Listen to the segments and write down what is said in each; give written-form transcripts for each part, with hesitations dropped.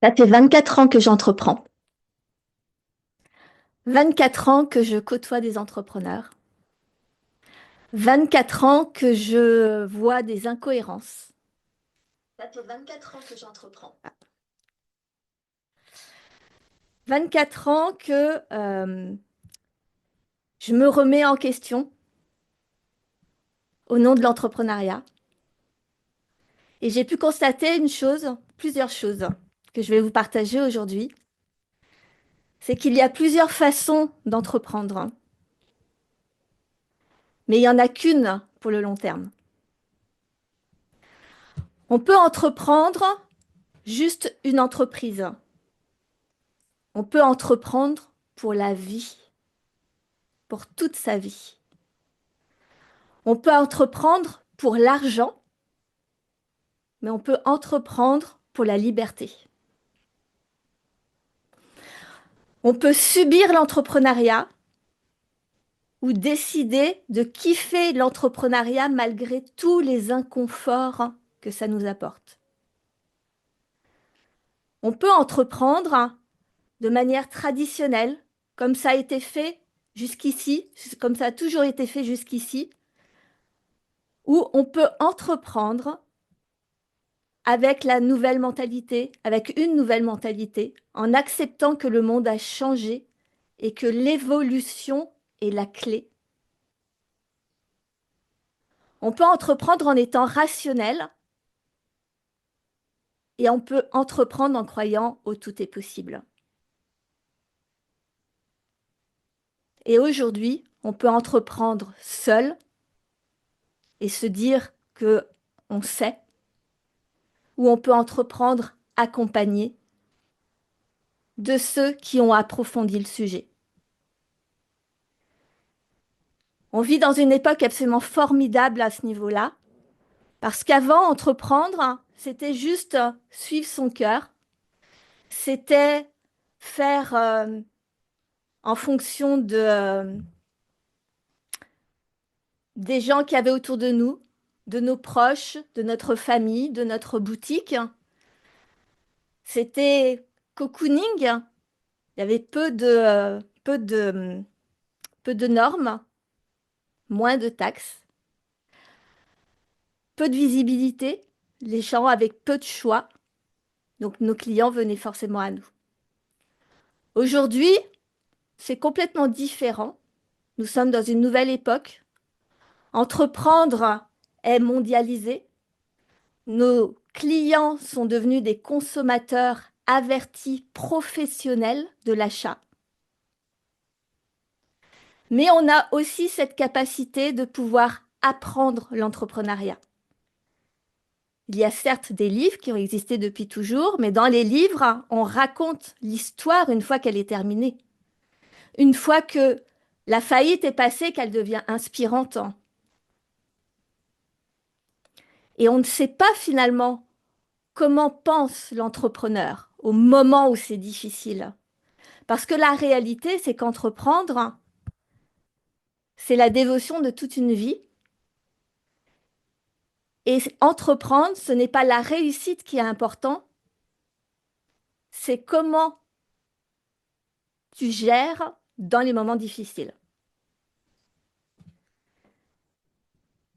Ça fait 24 ans que j'entreprends. 24 ans que je côtoie des entrepreneurs. 24 ans que je vois des incohérences. Ça fait 24 ans que j'entreprends. 24 ans que je me remets en question au nom de l'entrepreneuriat. Et j'ai pu constater plusieurs choses que je vais vous partager aujourd'hui. C'est qu'il y a plusieurs façons d'entreprendre, mais il n'y en a qu'une pour le long terme. On peut entreprendre juste une entreprise. On peut entreprendre pour la vie, pour toute sa vie. On peut entreprendre pour l'argent, mais on peut entreprendre pour la liberté. On peut subir l'entrepreneuriat ou décider de kiffer l'entrepreneuriat malgré tous les inconforts que ça nous apporte. On peut entreprendre de manière traditionnelle, comme ça a été fait jusqu'ici, comme ça a toujours été fait jusqu'ici, ou on peut entreprendre avec la nouvelle mentalité, avec une nouvelle mentalité, en acceptant que le monde a changé et que l'évolution est la clé. On peut entreprendre en étant rationnel et on peut entreprendre en croyant au tout est possible. Et aujourd'hui, on peut entreprendre seul et se dire que on sait, ou on peut entreprendre accompagné de ceux qui ont approfondi le sujet. On vit dans une époque absolument formidable à ce niveau-là, parce qu'avant, entreprendre, c'était juste suivre son cœur, c'était faire en fonction des gens qui avaient autour de nous, de nos proches, de notre famille, de notre boutique. C'était cocooning, il y avait peu de normes, moins de taxes, peu de visibilité, les gens avec peu de choix, donc nos clients venaient forcément à nous. Aujourd'hui, c'est complètement différent. Nous sommes dans une nouvelle époque. Entreprendre est mondialisé. Nos clients sont devenus des consommateurs avertis professionnels de l'achat. Mais on a aussi cette capacité de pouvoir apprendre l'entrepreneuriat. Il y a certes des livres qui ont existé depuis toujours, mais dans les livres, on raconte l'histoire une fois qu'elle est terminée. Une fois que la faillite est passée, qu'elle devient inspirante. Et on ne sait pas finalement comment pense l'entrepreneur au moment où c'est difficile. Parce que la réalité, c'est qu'entreprendre, c'est la dévotion de toute une vie. Et entreprendre, ce n'est pas la réussite qui est important, c'est comment tu gères dans les moments difficiles.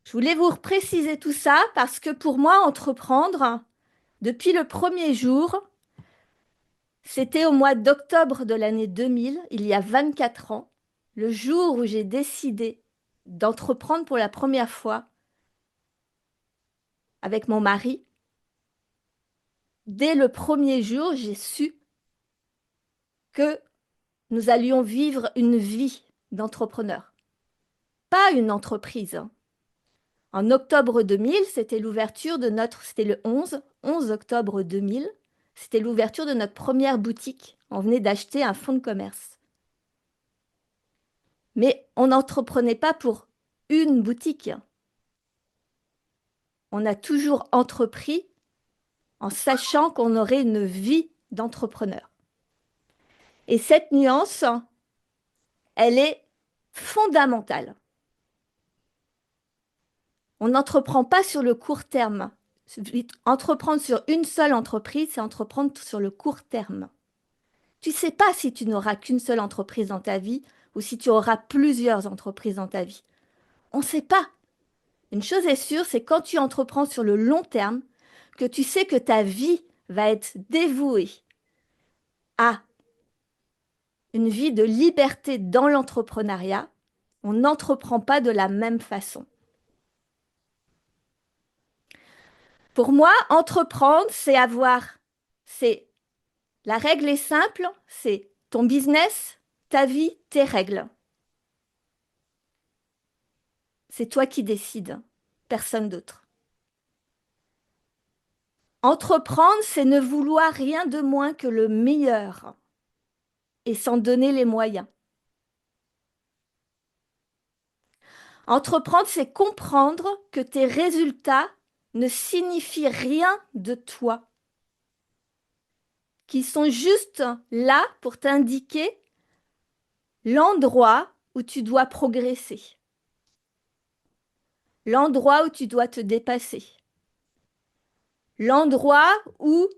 Je voulais vous préciser tout ça parce que pour moi, entreprendre, depuis le premier jour, c'était au mois d'octobre de l'année 2000, il y a 24 ans, le jour où j'ai décidé d'entreprendre pour la première fois avec mon mari. Dès le premier jour, j'ai su que nous allions vivre une vie d'entrepreneur, pas une entreprise. En octobre 2000, c'était c'était le 11 octobre 2000, c'était l'ouverture de notre première boutique. On venait d'acheter un fonds de commerce. Mais on n'entreprenait pas pour une boutique. On a toujours entrepris en sachant qu'on aurait une vie d'entrepreneur. Et cette nuance, elle est fondamentale. On n'entreprend pas sur le court terme Entreprendre sur une seule entreprise, c'est entreprendre sur le court terme. Tu ne sais pas si tu n'auras qu'une seule entreprise dans ta vie ou si tu auras plusieurs entreprises dans ta vie. On ne sait pas. Une chose est sûre, c'est quand tu entreprends sur le long terme, que tu sais que ta vie va être dévouée à une vie de liberté dans l'entrepreneuriat. On n'entreprend pas de la même façon. Pour moi, entreprendre, c'est la règle est simple, c'est ton business, ta vie, tes règles. C'est toi qui décides, personne d'autre. Entreprendre, c'est ne vouloir rien de moins que le meilleur et s'en donner les moyens. Entreprendre, c'est comprendre que tes résultats ne signifient rien de toi, qui sont juste là pour t'indiquer l'endroit où tu dois progresser, l'endroit où tu dois te dépasser, l'endroit où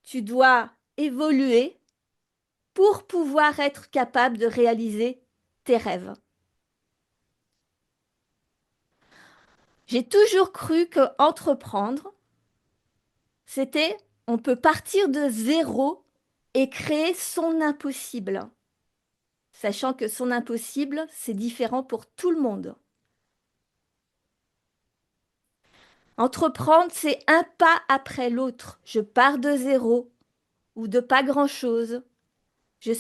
tu dois évoluer pour pouvoir être capable de réaliser tes rêves. J'ai toujours cru que entreprendre, c'était on peut partir de zéro et créer son impossible, sachant que son impossible, c'est différent pour tout le monde. Entreprendre, c'est un pas après l'autre. Je pars de zéro ou de pas grand-chose. J'ai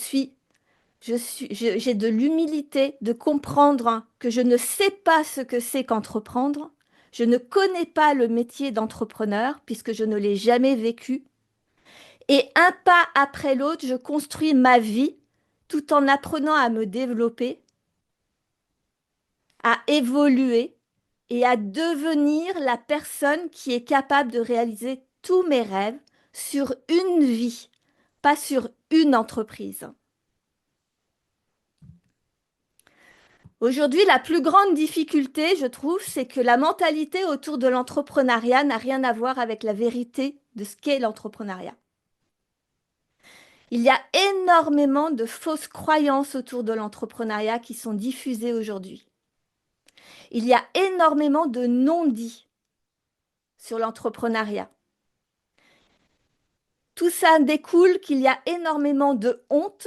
de l'humilité de comprendre que je ne sais pas ce que c'est qu'entreprendre. Je ne connais pas le métier d'entrepreneur puisque je ne l'ai jamais vécu. Et un pas après l'autre, je construis ma vie tout en apprenant à me développer, à évoluer et à devenir la personne qui est capable de réaliser tous mes rêves sur une vie, pas sur une entreprise. Aujourd'hui, la plus grande difficulté, je trouve, c'est que la mentalité autour de l'entrepreneuriat n'a rien à voir avec la vérité de ce qu'est l'entrepreneuriat. Il y a énormément de fausses croyances autour de l'entrepreneuriat qui sont diffusées aujourd'hui. Il y a énormément de non-dits sur l'entrepreneuriat. Tout ça découle qu'il y a énormément de honte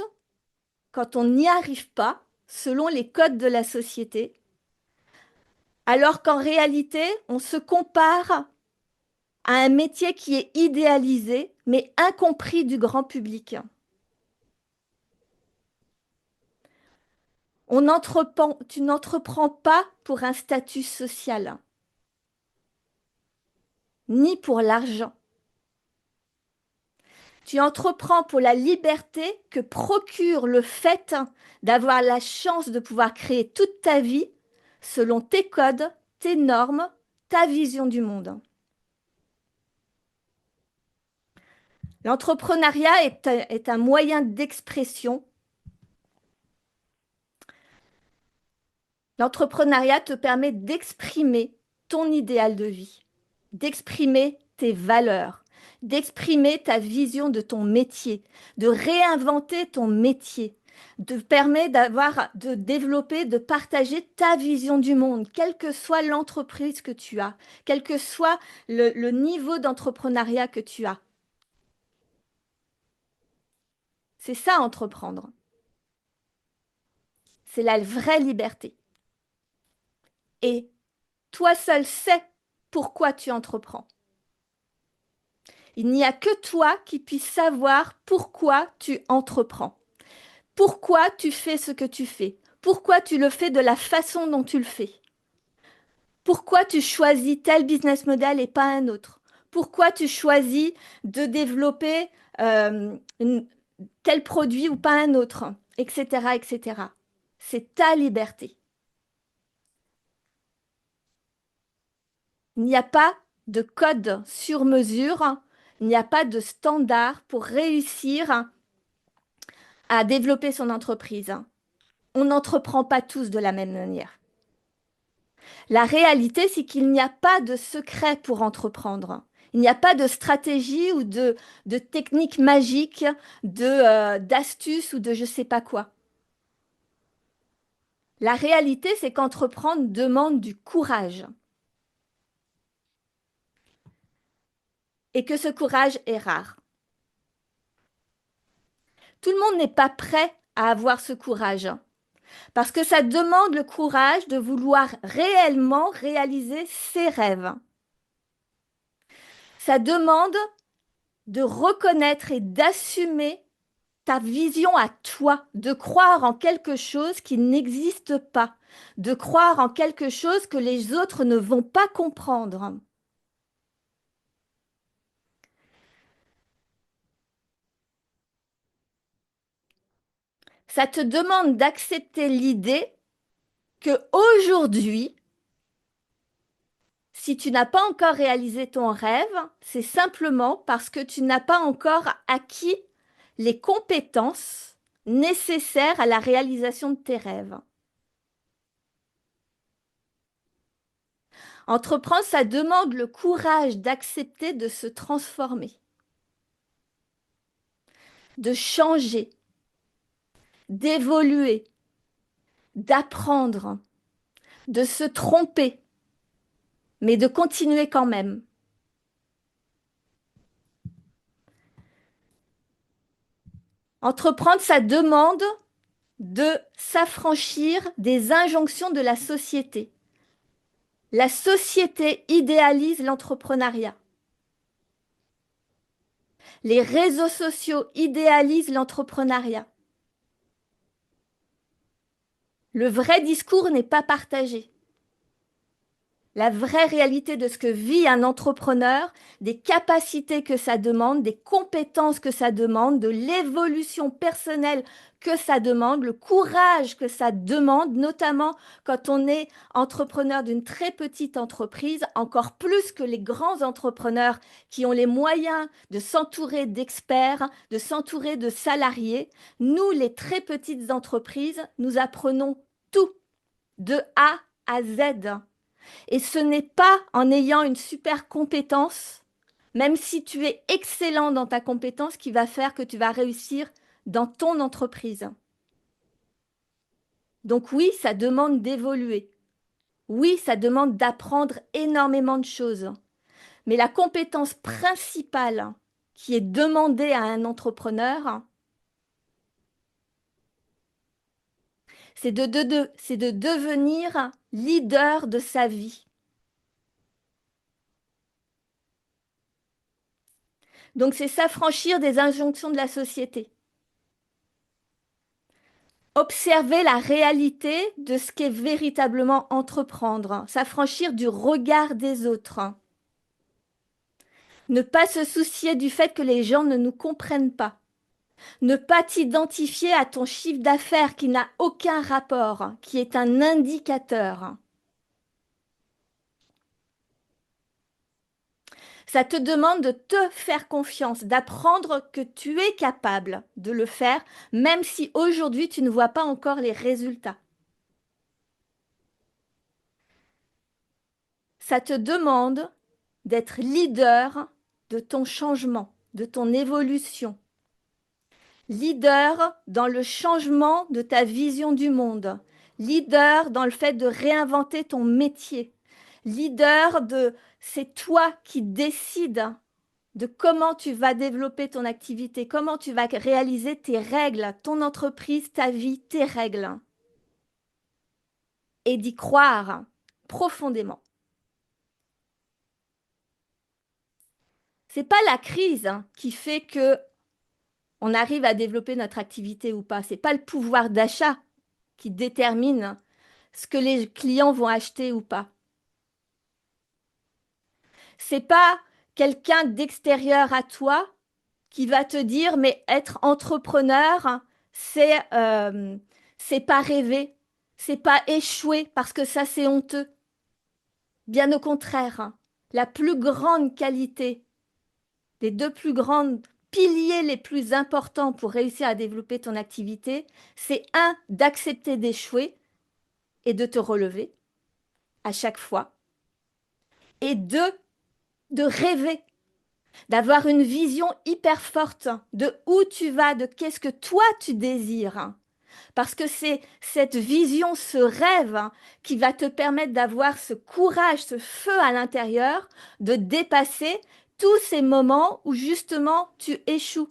quand on n'y arrive pas, selon les codes de la société, alors qu'en réalité, on se compare à un métier qui est idéalisé, mais incompris du grand public. Tu n'entreprends pas pour un statut social, ni pour l'argent. Tu entreprends pour la liberté que procure le fait d'avoir la chance de pouvoir créer toute ta vie selon tes codes, tes normes, ta vision du monde. L'entrepreneuriat est un moyen d'expression. L'entrepreneuriat te permet d'exprimer ton idéal de vie, d'exprimer tes valeurs, d'exprimer ta vision de ton métier, de réinventer ton métier, te permet de développer, de partager ta vision du monde, quelle que soit l'entreprise que tu as, quel que soit le niveau d'entrepreneuriat que tu as. C'est ça, entreprendre. C'est la vraie liberté. Et toi seul sais pourquoi tu entreprends. Il n'y a que toi qui puisses savoir pourquoi tu entreprends. Pourquoi tu fais ce que tu fais. Pourquoi tu le fais de la façon dont tu le fais. Pourquoi tu choisis tel business model et pas un autre. Pourquoi tu choisis de développer tel produit ou pas un autre, etc., etc. C'est ta liberté. Il n'y a pas de code sur mesure, il n'y a pas de standard pour réussir à développer son entreprise. On n'entreprend pas tous de la même manière. La réalité, c'est qu'il n'y a pas de secret pour entreprendre. Il n'y a pas de stratégie ou de technique magique, d'astuce ou de je sais pas quoi. La réalité, c'est qu'entreprendre demande du courage et que ce courage est rare. Tout le monde n'est pas prêt à avoir ce courage parce que ça demande le courage de vouloir réellement réaliser ses rêves. Ça demande de reconnaître et d'assumer ta vision à toi, de croire en quelque chose qui n'existe pas, de croire en quelque chose que les autres ne vont pas comprendre. Ça te demande d'accepter l'idée que aujourd'hui, si tu n'as pas encore réalisé ton rêve, c'est simplement parce que tu n'as pas encore acquis les compétences nécessaires à la réalisation de tes rêves. Entreprendre, ça demande le courage d'accepter de se transformer, de changer, d'évoluer, d'apprendre, de se tromper, mais de continuer quand même. Entreprendre, ça demande de s'affranchir des injonctions de la société. La société idéalise l'entrepreneuriat. Les réseaux sociaux idéalisent l'entrepreneuriat. Le vrai discours n'est pas partagé. La vraie réalité de ce que vit un entrepreneur, des capacités que ça demande, des compétences que ça demande, de l'évolution personnelle que ça demande, le courage que ça demande, notamment quand on est entrepreneur d'une très petite entreprise, encore plus que les grands entrepreneurs qui ont les moyens de s'entourer d'experts, de s'entourer de salariés. Nous, les très petites entreprises, nous apprenons tout de A à Z. Et ce n'est pas en ayant une super compétence, même si tu es excellent dans ta compétence, qui va faire que tu vas réussir dans ton entreprise. Donc oui, ça demande d'évoluer. Oui, ça demande d'apprendre énormément de choses. Mais la compétence principale qui est demandée à un entrepreneur, c'est de devenir leader de sa vie. Donc c'est s'affranchir des injonctions de la société. Observer la réalité de ce qu'est véritablement entreprendre, s'affranchir du regard des autres, ne pas se soucier du fait que les gens ne nous comprennent pas, ne pas t'identifier à ton chiffre d'affaires qui n'a aucun rapport, qui est un indicateur. Ça te demande de te faire confiance, d'apprendre que tu es capable de le faire, même si aujourd'hui tu ne vois pas encore les résultats. Ça te demande d'être leader de ton changement, de ton évolution. Leader dans le changement de ta vision du monde. Leader dans le fait de réinventer ton métier. Leader de c'est toi qui décides de comment tu vas développer ton activité, comment tu vas réaliser tes règles, ton entreprise, ta vie, tes règles. Et d'y croire profondément. C'est pas la crise qui fait que on arrive à développer notre activité ou pas. C'est pas le pouvoir d'achat qui détermine ce que les clients vont acheter ou pas. C'est pas quelqu'un d'extérieur à toi qui va te dire mais être entrepreneur, c'est pas rêver, c'est pas échouer parce que ça c'est honteux. Bien au contraire, la plus grande qualité, les deux plus grandes piliers les plus importants pour réussir à développer ton activité, c'est un, d'accepter d'échouer et de te relever à chaque fois, et deux, de rêver. d'avoir une vision hyper forte de où tu vas, de qu'est-ce que toi tu désires. Parce que c'est cette vision, ce rêve qui va te permettre d'avoir ce courage, ce feu à l'intérieur, de dépasser tous ces moments où justement tu échoues.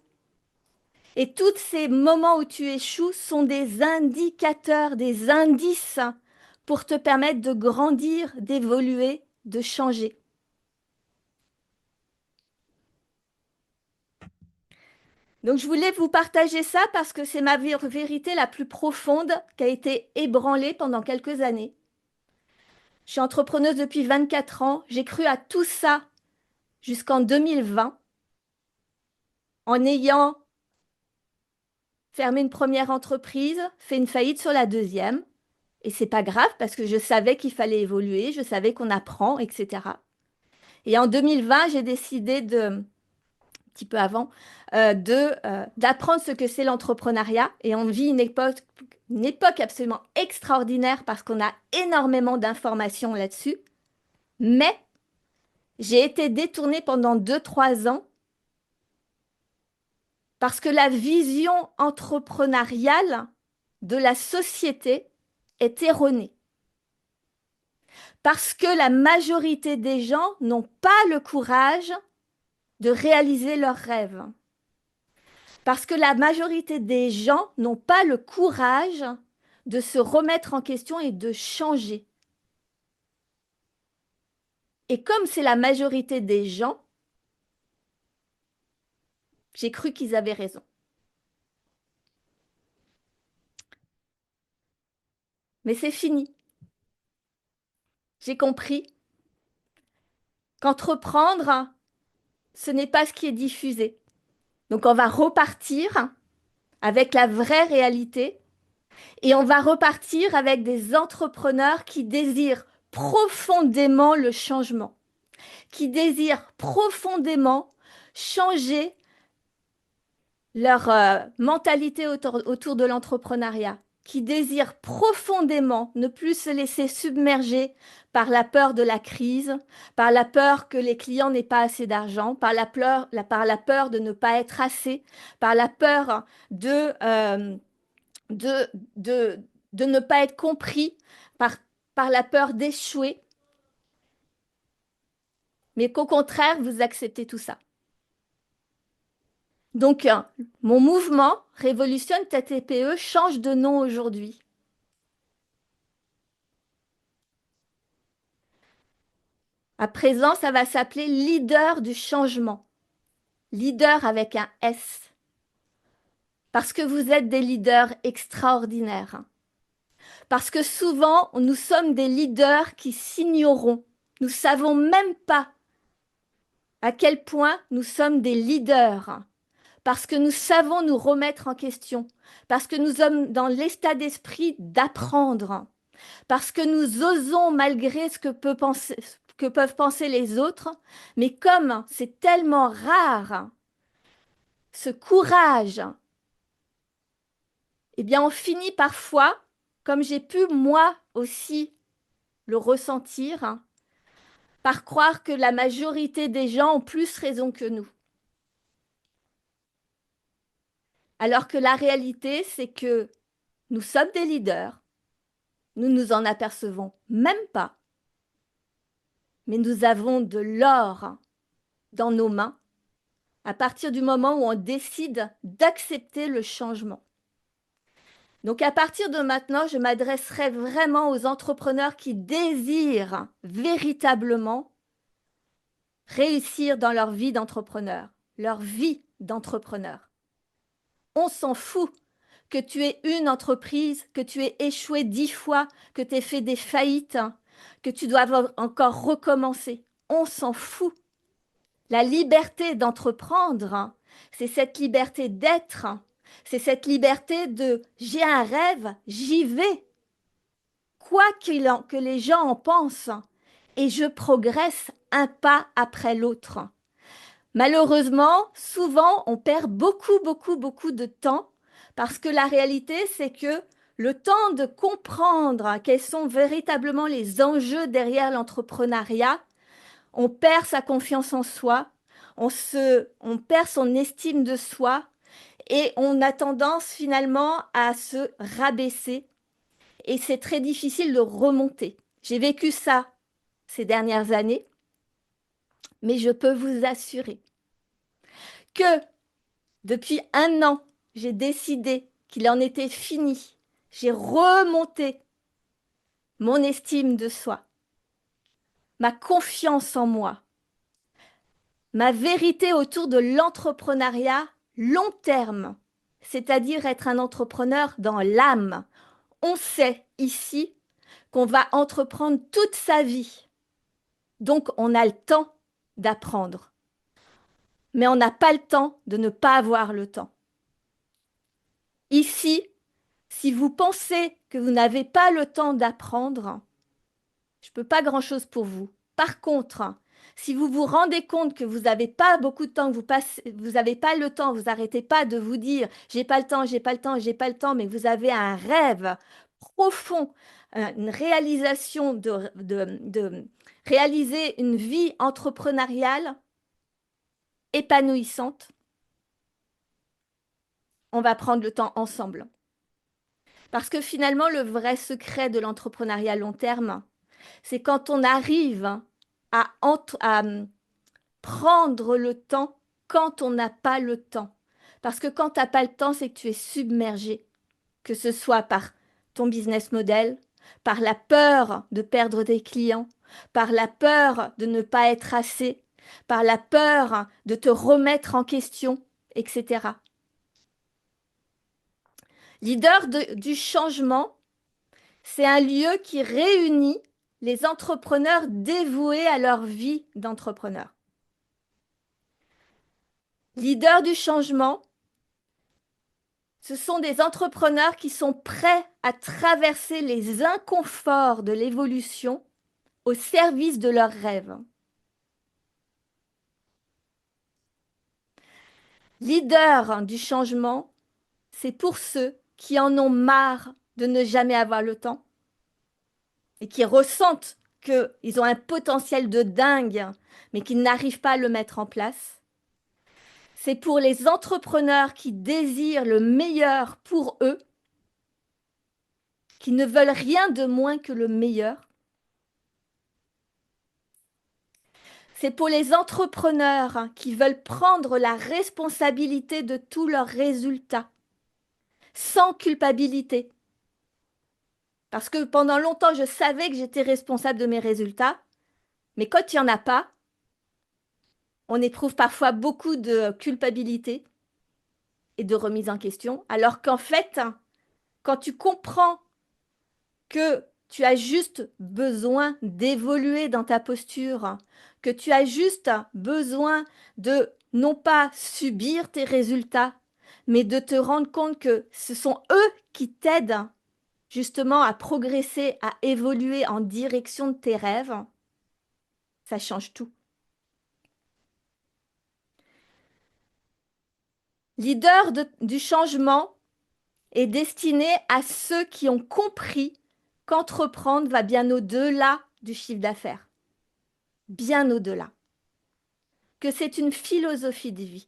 Et tous ces moments où tu échoues sont des indicateurs, des indices pour te permettre de grandir, d'évoluer, de changer. Donc je voulais vous partager ça parce que c'est ma vérité la plus profonde qui a été ébranlée pendant quelques années. Je suis entrepreneuse depuis 24 ans. J'ai cru à tout ça jusqu'en 2020 en ayant fermé une première entreprise, fait une faillite sur la deuxième. Et c'est pas grave parce que je savais qu'il fallait évoluer, je savais qu'on apprend, etc. Et en 2020, j'ai décidé un petit peu avant, d'apprendre ce que c'est l'entrepreneuriat. Et on vit une époque absolument extraordinaire parce qu'on a énormément d'informations là-dessus. Mais j'ai été détournée pendant 2, 3 ans parce que la vision entrepreneuriale de la société est erronée. Parce que la majorité des gens n'ont pas le courage de réaliser leurs rêves. Parce que la majorité des gens n'ont pas le courage de se remettre en question et de changer. Et comme c'est la majorité des gens, j'ai cru qu'ils avaient raison. Mais c'est fini. J'ai compris qu'entreprendre, ce n'est pas ce qui est diffusé. Donc on va repartir avec la vraie réalité et on va repartir avec des entrepreneurs qui désirent profondément le changement, qui désirent profondément changer leur mentalité autour de l'entrepreneuriat, qui désirent profondément ne plus se laisser submerger par la peur de la crise, par la peur que les clients n'aient pas assez d'argent, par la peur de ne pas être assez, par la peur de, de, de ne pas être compris, par la peur d'échouer, mais qu'au contraire, vous acceptez tout ça. Donc, mon mouvement Révolutionne ta TPE change de nom aujourd'hui. À présent, ça va s'appeler leader du changement. Leader avec un S. Parce que vous êtes des leaders extraordinaires. Parce que souvent, nous sommes des leaders qui s'ignorons. Nous ne savons même pas à quel point nous sommes des leaders. Parce que nous savons nous remettre en question. Parce que nous sommes dans l'état d'esprit d'apprendre. Parce que nous osons malgré ce que peuvent penser les autres, mais comme c'est tellement rare, ce courage, eh bien on finit parfois, comme j'ai pu moi aussi le ressentir, par croire que la majorité des gens ont plus raison que nous. Alors que la réalité, c'est que nous sommes des leaders, nous nous en apercevons même pas, mais nous avons de l'or dans nos mains à partir du moment où on décide d'accepter le changement. Donc à partir de maintenant, je m'adresserai vraiment aux entrepreneurs qui désirent véritablement réussir dans leur vie d'entrepreneur, leur vie d'entrepreneur. On s'en fout que tu aies une entreprise, que tu aies échoué 10 fois, que tu aies fait des faillites, que tu dois encore recommencer. On s'en fout. La liberté d'entreprendre, c'est cette liberté d'être, c'est cette liberté de j'ai un rêve, j'y vais, quoi que les gens en pensent, et je progresse un pas après l'autre. Malheureusement, souvent, on perd beaucoup de temps parce que la réalité, c'est que le temps de comprendre quels sont véritablement les enjeux derrière l'entrepreneuriat, on perd sa confiance en soi, on perd son estime de soi et on a tendance finalement à se rabaisser et c'est très difficile de remonter. J'ai vécu ça ces dernières années, mais je peux vous assurer que depuis 1 an, j'ai décidé qu'il en était fini. J'ai remonté mon estime de soi, ma confiance en moi, ma vérité autour de l'entrepreneuriat long terme, c'est-à-dire être un entrepreneur dans l'âme. On sait ici qu'on va entreprendre toute sa vie. Donc, on a le temps d'apprendre. Mais on n'a pas le temps de ne pas avoir le temps. Ici, si vous pensez que vous n'avez pas le temps d'apprendre, je ne peux pas grand-chose pour vous. Par contre, si vous vous rendez compte que vous n'avez pas beaucoup de temps, que vous n'avez pas le temps, vous n'arrêtez pas de vous dire j'ai pas le temps, j'ai pas le temps, j'ai pas le temps, mais vous avez un rêve profond, une réalisation de réaliser une vie entrepreneuriale épanouissante, on va prendre le temps ensemble. Parce que finalement, le vrai secret de l'entrepreneuriat long terme, c'est quand on arrive à prendre le temps quand on n'a pas le temps. Parce que quand tu n'as pas le temps, c'est que tu es submergé, que ce soit par ton business model, par la peur de perdre tes clients, par la peur de ne pas être assez, par la peur de te remettre en question, etc. Leader du changement, c'est un lieu qui réunit les entrepreneurs dévoués à leur vie d'entrepreneur. Leader du changement, ce sont des entrepreneurs qui sont prêts à traverser les inconforts de l'évolution au service de leurs rêves. Leader du changement, c'est pour ceux qui en ont marre de ne jamais avoir le temps et qui ressentent qu'ils ont un potentiel de dingue, mais qu'ils n'arrivent pas à le mettre en place. C'est pour les entrepreneurs qui désirent le meilleur pour eux, qui ne veulent rien de moins que le meilleur. C'est pour les entrepreneurs qui veulent prendre la responsabilité de tous leurs résultats, sans culpabilité. Parce que pendant longtemps, je savais que j'étais responsable de mes résultats, mais quand il n'y en a pas, on éprouve parfois beaucoup de culpabilité et de remise en question, alors qu'en fait, quand tu comprends que tu as juste besoin d'évoluer dans ta posture, que tu as juste besoin de non pas subir tes résultats, mais de te rendre compte que ce sont eux qui t'aident justement à progresser, à évoluer en direction de tes rêves, ça change tout. Leader du changement est destiné à ceux qui ont compris qu'entreprendre va bien au-delà du chiffre d'affaires, bien au-delà, que c'est une philosophie de vie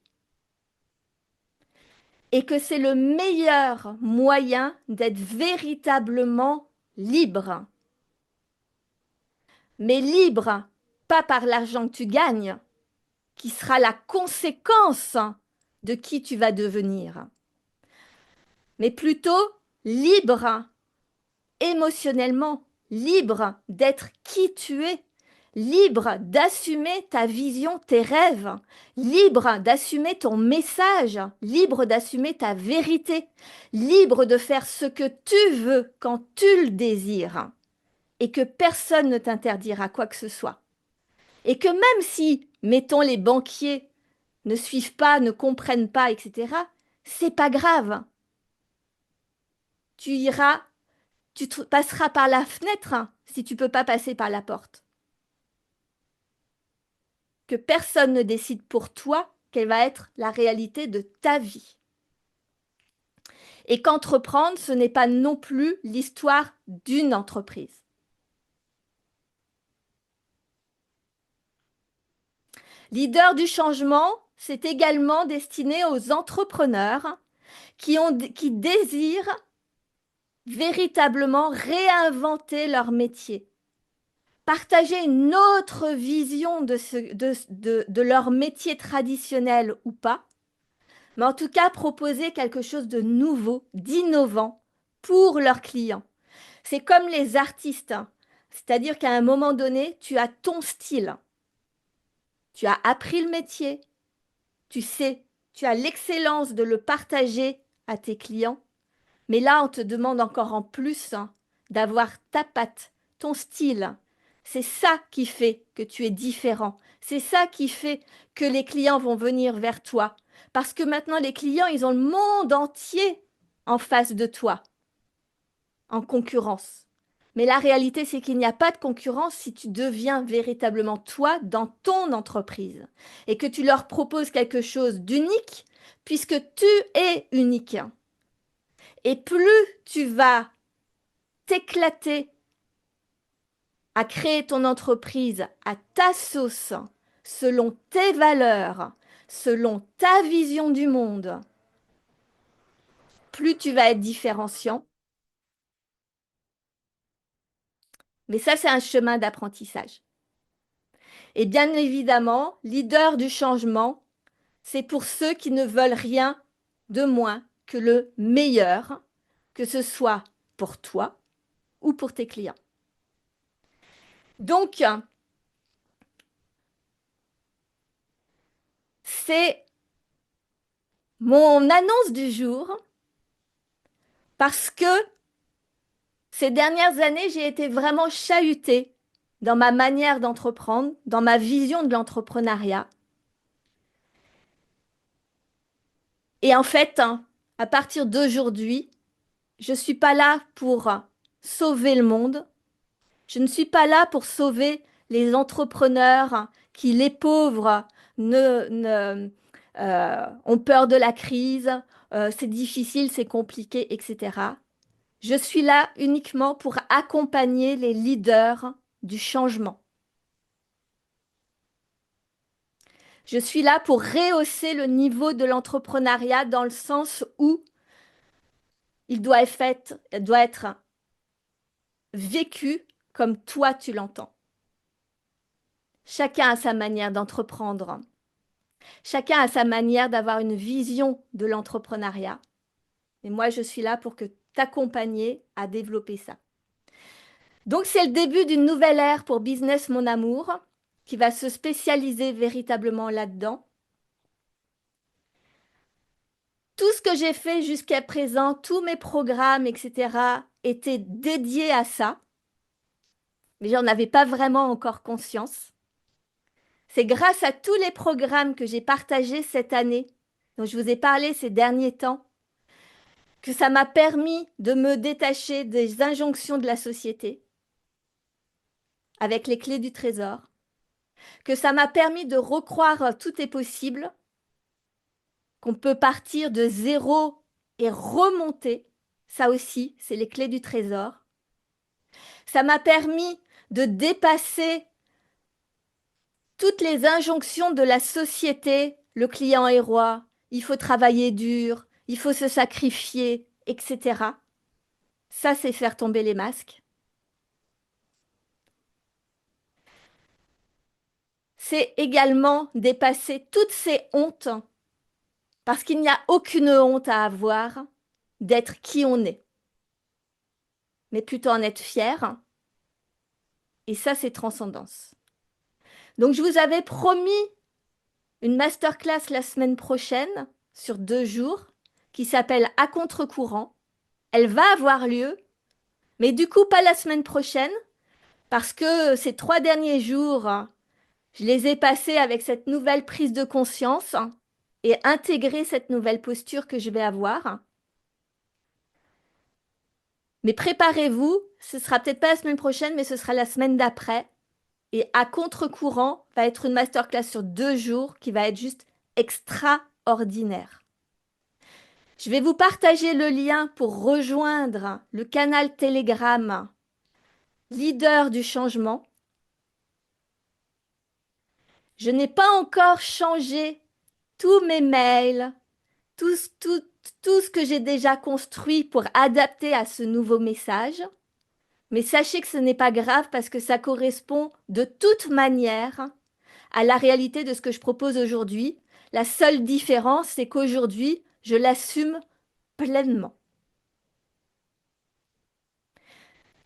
et que c'est le meilleur moyen d'être véritablement libre. Mais libre, pas par l'argent que tu gagnes, qui sera la conséquence de qui tu vas devenir, mais plutôt libre émotionnellement, libre d'être qui tu es, libre d'assumer ta vision, tes rêves, libre d'assumer ton message, libre d'assumer ta vérité, libre de faire ce que tu veux quand tu le désires et que personne ne t'interdira quoi que ce soit. Et que même si, mettons, les banquiers ne suivent pas, ne comprennent pas, etc., c'est pas grave. Tu iras, tu passeras par la fenêtre si tu peux pas passer par la porte. Que personne ne décide pour toi quelle va être la réalité de ta vie. Et qu'entreprendre, ce n'est pas non plus l'histoire d'une entreprise. Leader du changement, c'est également destiné aux entrepreneurs qui désirent véritablement réinventer leur métier, partager une autre vision de leur métier traditionnel ou pas, mais en tout cas proposer quelque chose de nouveau, d'innovant pour leurs clients. C'est comme les artistes, hein. C'est-à-dire qu'à un moment donné, tu as ton style, tu as appris le métier, tu sais, tu as l'excellence de le partager à tes clients. Mais là, on te demande encore en plus, hein, d'avoir ta patte, ton style. C'est ça qui fait que tu es différent. C'est ça qui fait que les clients vont venir vers toi. Parce que maintenant, les clients, ils ont le monde entier en face de toi, en concurrence. Mais la réalité, c'est qu'il n'y a pas de concurrence si tu deviens véritablement toi dans ton entreprise et que tu leur proposes quelque chose d'unique, puisque tu es unique. Et plus tu vas t'éclater à créer ton entreprise à ta sauce, selon tes valeurs, selon ta vision du monde, plus tu vas être différenciant. Mais ça, c'est un chemin d'apprentissage. Et bien évidemment, leader du changement, c'est pour ceux qui ne veulent rien de moins que le meilleur, que ce soit pour toi ou pour tes clients. Donc, c'est mon annonce du jour parce que ces dernières années, j'ai été vraiment chahutée dans ma manière d'entreprendre, dans ma vision de l'entrepreneuriat. Et en fait, hein, à partir d'aujourd'hui, je ne suis pas là pour sauver le monde. Je ne suis pas là pour sauver les entrepreneurs qui, les pauvres, ont peur de la crise, c'est difficile, c'est compliqué, etc. Je suis là uniquement pour accompagner les leaders du changement. Je suis là pour rehausser le niveau de l'entrepreneuriat dans le sens où il doit être vécu comme toi tu l'entends. Chacun a sa manière d'entreprendre. Chacun a sa manière d'avoir une vision de l'entrepreneuriat. Et moi, je suis là pour t'accompagner à développer ça. Donc, c'est le début d'une nouvelle ère pour Business Mon Amour, qui va se spécialiser véritablement là-dedans. Tout ce que j'ai fait jusqu'à présent, tous mes programmes, etc., étaient dédiés à ça. Mais j'en avais pas vraiment encore conscience. C'est grâce à tous les programmes que j'ai partagés cette année, dont je vous ai parlé ces derniers temps, que ça m'a permis de me détacher des injonctions de la société avec les clés du trésor, que ça m'a permis de recroire tout est possible, qu'on peut partir de zéro et remonter. Ça aussi, c'est les clés du trésor. Ça m'a permis de dépasser toutes les injonctions de la société. Le client est roi, il faut travailler dur, il faut se sacrifier, etc. Ça, c'est faire tomber les masques. C'est également dépasser toutes ces hontes, parce qu'il n'y a aucune honte à avoir d'être qui on est, mais plutôt en être fier. Et ça, c'est transcendance. Donc, je vous avais promis une masterclass la semaine prochaine sur 2 jours qui s'appelle À contre-courant. Elle va avoir lieu, mais du coup, pas la semaine prochaine, parce que ces 3 derniers jours, je les ai passés avec cette nouvelle prise de conscience et intégrer cette nouvelle posture que je vais avoir. Mais préparez-vous, ce sera peut-être pas la semaine prochaine, mais ce sera la semaine d'après. Et à contre-courant va être une masterclass sur 2 jours qui va être juste extraordinaire. Je vais vous partager le lien pour rejoindre le canal Telegram Leader du changement. Je n'ai pas encore changé tous mes mails, tout, tout, tout ce que j'ai déjà construit pour adapter à ce nouveau message. Mais sachez que ce n'est pas grave parce que ça correspond de toute manière à la réalité de ce que je propose aujourd'hui. La seule différence, c'est qu'aujourd'hui, je l'assume pleinement.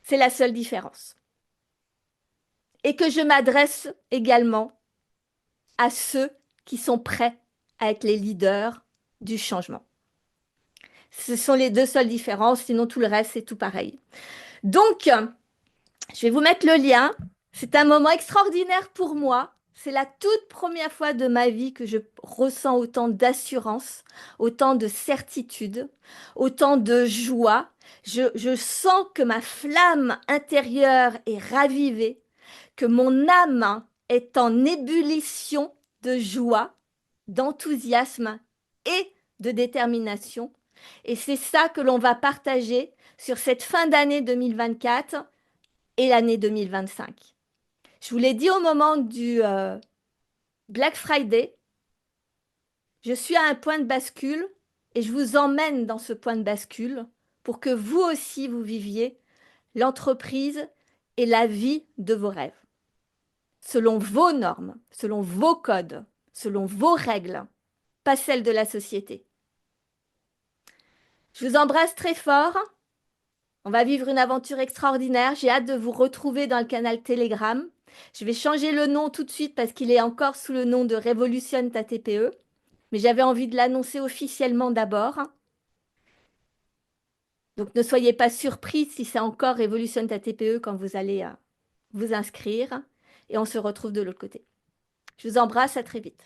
C'est la seule différence. Et que je m'adresse également à ceux qui sont prêts à être les leaders du changement. Ce sont les deux seules différences, sinon tout le reste, c'est tout pareil. Donc, je vais vous mettre le lien. C'est un moment extraordinaire pour moi. C'est la toute première fois de ma vie que je ressens autant d'assurance, autant de certitude, autant de joie. Je sens que ma flamme intérieure est ravivée, que mon âme est en ébullition de joie, d'enthousiasme et de détermination. Et c'est ça que l'on va partager sur cette fin d'année 2024 et l'année 2025. Je vous l'ai dit au moment du Black Friday, je suis à un point de bascule et je vous emmène dans ce point de bascule pour que vous aussi vous viviez l'entreprise et la vie de vos rêves, selon vos normes, selon vos codes, selon vos règles, pas celles de la société. Je vous embrasse très fort. On va vivre une aventure extraordinaire. J'ai hâte de vous retrouver dans le canal Telegram. Je vais changer le nom tout de suite parce qu'il est encore sous le nom de Revolution ta TPE. Mais j'avais envie de l'annoncer officiellement d'abord. Donc ne soyez pas surpris si c'est encore Revolution ta TPE quand vous allez vous inscrire. Et on se retrouve de l'autre côté. Je vous embrasse, à très vite.